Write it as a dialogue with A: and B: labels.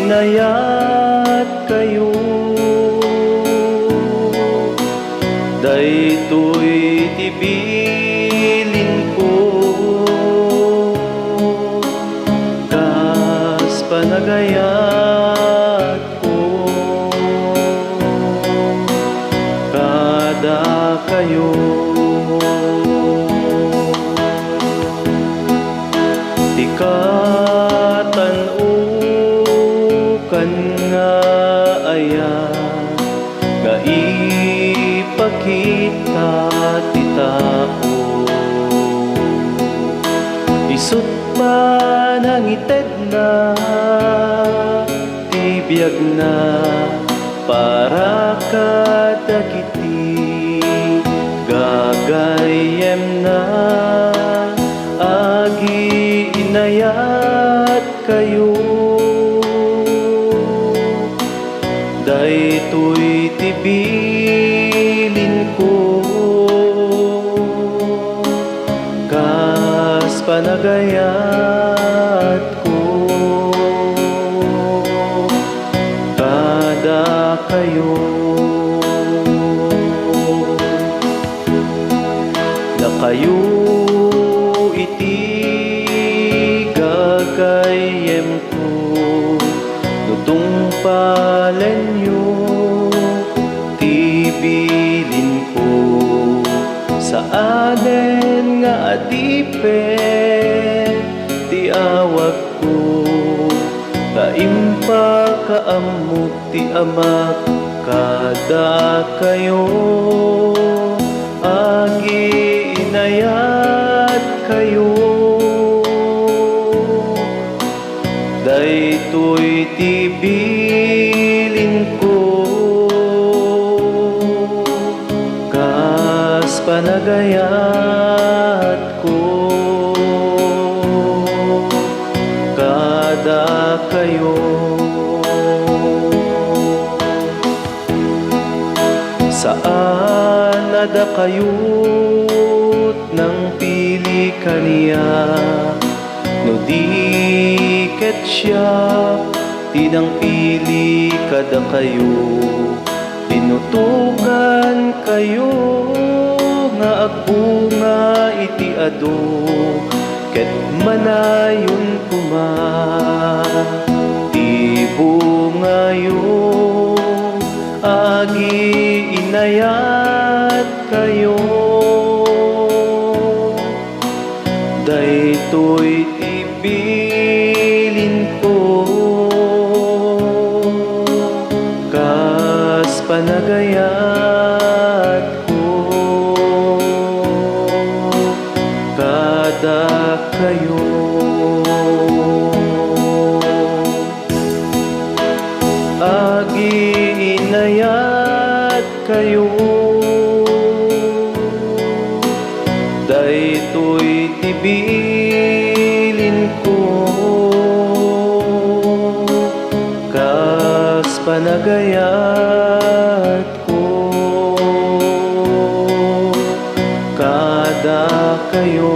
A: Inayat kayo, daytoy tibilin ko, kas panagayat ko, kada kayo. Kan nga aya nga ipakita ti tao, isut pa nangited na ti biag na para kadagiti gagayem na. Agi inayat kayo, daytoy tibilin ko, kas panagayat ko, kada kayo. Na kayo iti gagayem ko, nutong palenyo tibilin ko, sa aden nga adipen ti awag ko, kaimpa kaamok ti amak kada kayo. Agi inayat kayo, daytoy tibilin ko, kas panagayat ko, kada kayo. Saan nada kayot ng pili kaniya, no di ket siya tinang pili kada kayo. Tinutukan kayo nga agbunga iti ado, ket manayon kuma ti bungayo. Agi inayat kayo, daytoy tibilin ko, kas panagayat ko, kada kayo. Agi inayat kayo, daytoy tibilin ko, kas panagayat ko, kada kayo.